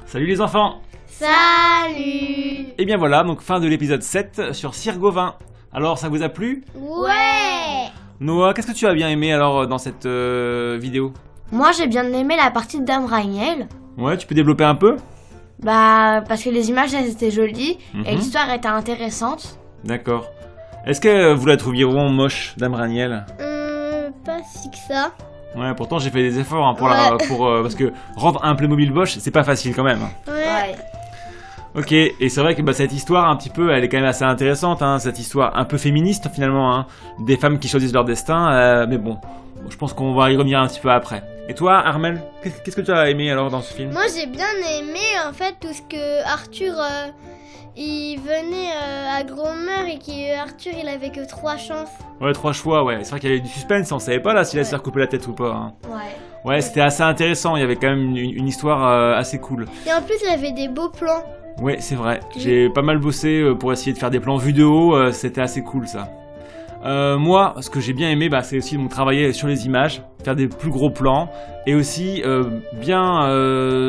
Salut les enfants! Salut! Et bien voilà, donc fin de l'épisode 7 sur Sir Gauvin. Alors ça vous a plu? Ouais! Noah, qu'est-ce que tu as bien aimé alors dans cette vidéo? Moi j'ai bien aimé la partie de Dame Ragnell. Ouais, tu peux développer un peu? Parce que les images elles étaient jolies et l'histoire était intéressante. D'accord. Est-ce que vous la trouviez vraiment moche, Dame Ragnell? Pas si que ça. Ouais, pourtant j'ai fait des efforts hein, parce que rendre un Playmobil Bosch, c'est pas facile quand même. Ouais. Ok, et c'est vrai que cette histoire un petit peu, elle est quand même assez intéressante, hein, cette histoire un peu féministe finalement, hein, des femmes qui choisissent leur destin, mais bon, je pense qu'on va y revenir un petit peu après. Et toi, Armel, qu'est-ce que tu as aimé alors dans ce film? Moi j'ai bien aimé en fait tout ce que Arthur il venait à Gromeur et qu'Arthur il avait que 3 chances. Ouais, 3 choix, ouais, c'est vrai qu'il y avait du suspense, on savait pas là s'il allait se faire couper la tête ou pas. Hein. Ouais. Ouais, c'était assez intéressant, il y avait quand même une histoire assez cool. Et en plus il avait des beaux plans. Ouais, c'est vrai, j'ai pas mal bossé pour essayer de faire des plans vus de haut, c'était assez cool ça. Moi, ce que j'ai bien aimé, c'est aussi de travailler sur les images, faire des plus gros plans, et aussi bien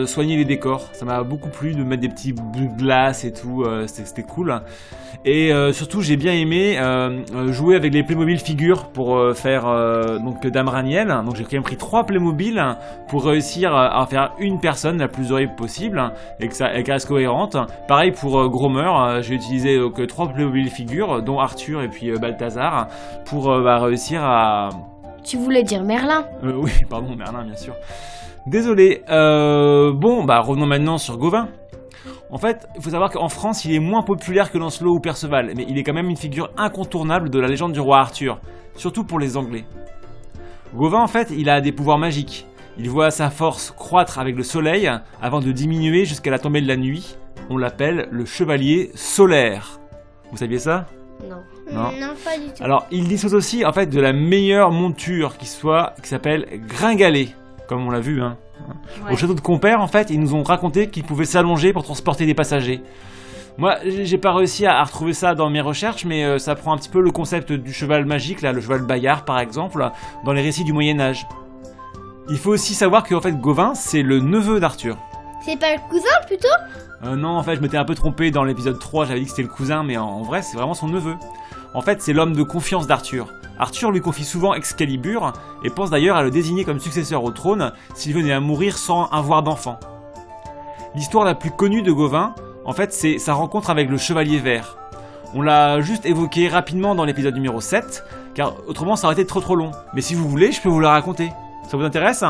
soigner les décors. Ça m'a beaucoup plu de mettre des petits bouts de glace et tout, c'était cool. Et surtout, j'ai bien aimé jouer avec les Playmobil figures pour faire donc Dame Ragnell. Donc j'ai quand même pris 3 Playmobil pour réussir à faire une personne la plus horrible possible et qu'elle reste cohérente. Pareil pour Gromeur, j'ai utilisé 3 Playmobil figures, dont Arthur et puis Balthazar, pour réussir à... Tu voulais dire Merlin? Oui, pardon, Merlin, bien sûr. Désolé. Revenons maintenant sur Gauvin. En fait, il faut savoir qu'en France, il est moins populaire que Lancelot ou Perceval, mais il est quand même une figure incontournable de la légende du roi Arthur, surtout pour les Anglais. Gauvin, en fait, il a des pouvoirs magiques. Il voit sa force croître avec le soleil avant de diminuer jusqu'à la tombée de la nuit. On l'appelle le chevalier solaire. Vous saviez ça? Non. Non. Non, pas du tout. Alors, il dispose aussi en fait de la meilleure monture qui s'appelle Gringalet, comme on l'a vu. Hein. Ouais. Au château de Compère, en fait, ils nous ont raconté qu'il pouvait s'allonger pour transporter des passagers. Moi, j'ai pas réussi à retrouver ça dans mes recherches, mais ça prend un petit peu le concept du cheval magique, là, le cheval Bayard par exemple, dans les récits du Moyen-Âge. Il faut aussi savoir que en fait, Gauvin, c'est le neveu d'Arthur. C'est pas le cousin plutôt? Non, en fait, je m'étais un peu trompé dans l'épisode 3, j'avais dit que c'était le cousin, mais en vrai, c'est vraiment son neveu. En fait, c'est l'homme de confiance d'Arthur. Arthur lui confie souvent Excalibur, et pense d'ailleurs à le désigner comme successeur au trône s'il venait à mourir sans avoir d'enfant. L'histoire la plus connue de Gauvin, en fait, c'est sa rencontre avec le Chevalier Vert. On l'a juste évoqué rapidement dans l'épisode numéro 7, car autrement ça aurait été trop long. Mais si vous voulez, je peux vous la raconter. Ça vous intéresse?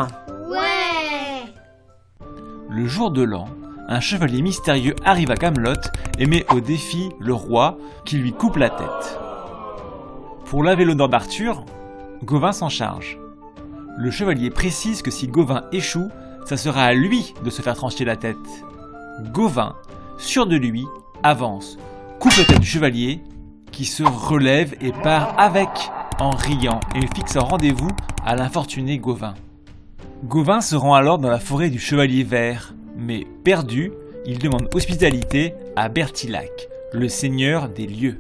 Ouais! Le jour de l'an, un chevalier mystérieux arrive à Camelot et met au défi le roi qui lui coupe la tête. Pour laver l'honneur d'Arthur, Gauvin s'en charge. Le chevalier précise que si Gauvin échoue, ça sera à lui de se faire trancher la tête. Gauvin, sûr de lui, avance, coupe la tête du chevalier, qui se relève et part avec, en riant et fixe un rendez-vous à l'infortuné Gauvin. Gauvin se rend alors dans la forêt du Chevalier Vert, mais perdu, il demande hospitalité à Bertilac, le seigneur des lieux.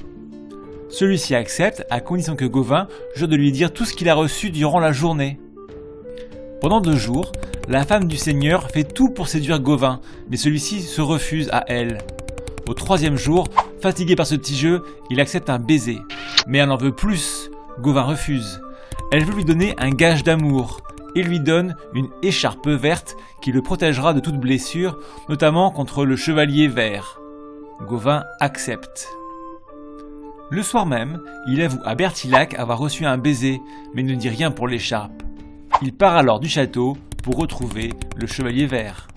Celui-ci accepte à condition que Gauvin jure de lui dire tout ce qu'il a reçu durant la journée. Pendant 2 jours, la femme du seigneur fait tout pour séduire Gauvin, mais celui-ci se refuse à elle. Au 3e jour, fatigué par ce petit jeu, il accepte un baiser. Mais elle en veut plus. Gauvin refuse. Elle veut lui donner un gage d'amour et lui donne une écharpe verte qui le protégera de toute blessure, notamment contre le chevalier vert. Gauvin accepte. Le soir même, il avoue à Bertilac avoir reçu un baiser, mais ne dit rien pour l'écharpe. Il part alors du château pour retrouver le chevalier vert.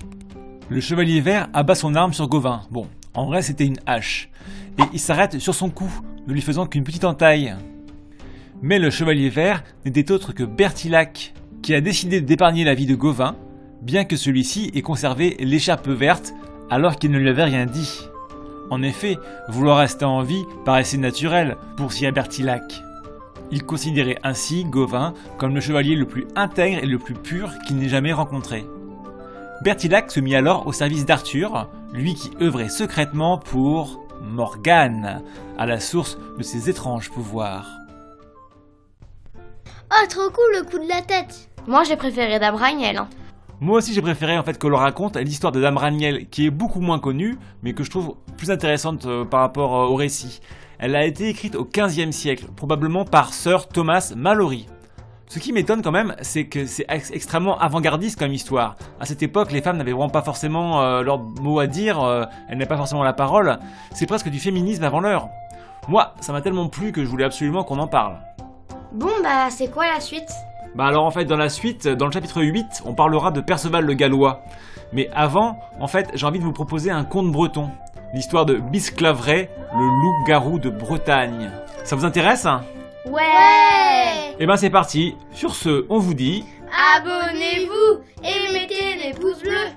Le chevalier vert abat son arme sur Gauvin. Bon, en vrai c'était une hache. Et il s'arrête sur son cou, ne lui faisant qu'une petite entaille. Mais le chevalier vert n'était autre que Bertilac, qui a décidé d'épargner la vie de Gauvin, bien que celui-ci ait conservé l'écharpe verte alors qu'il ne lui avait rien dit. En effet, vouloir rester en vie paraissait naturel pour Sir Bertilac. Il considérait ainsi Gauvin comme le chevalier le plus intègre et le plus pur qu'il n'ait jamais rencontré. Bertilac se mit alors au service d'Arthur, lui qui œuvrait secrètement pour Morgane, à la source de ses étranges pouvoirs. Oh, trop cool le coup de la tête! Moi j'ai préféré Dame Ragnell. Moi aussi j'ai préféré en fait que l'on raconte l'histoire de Dame Raniel, qui est beaucoup moins connue, mais que je trouve plus intéressante par rapport au récit. Elle a été écrite au XVe siècle, probablement par Sir Thomas Malory. Ce qui m'étonne quand même, c'est que c'est extrêmement avant-gardiste comme histoire. À cette époque, les femmes n'avaient vraiment pas forcément leur mot à dire, elles n'avaient pas forcément la parole. C'est presque du féminisme avant l'heure. Moi, ça m'a tellement plu que je voulais absolument qu'on en parle. Bon, bah, c'est quoi la suite? Bah alors en fait, dans la suite, dans le chapitre 8, on parlera de Perceval le Gallois. Mais avant, en fait, j'ai envie de vous proposer un conte breton. L'histoire de Bisclaveret, le loup-garou de Bretagne. Ça vous intéresse ? Ouais. Eh ben c'est parti. Sur ce, on vous dit... Abonnez-vous et mettez des pouces bleus.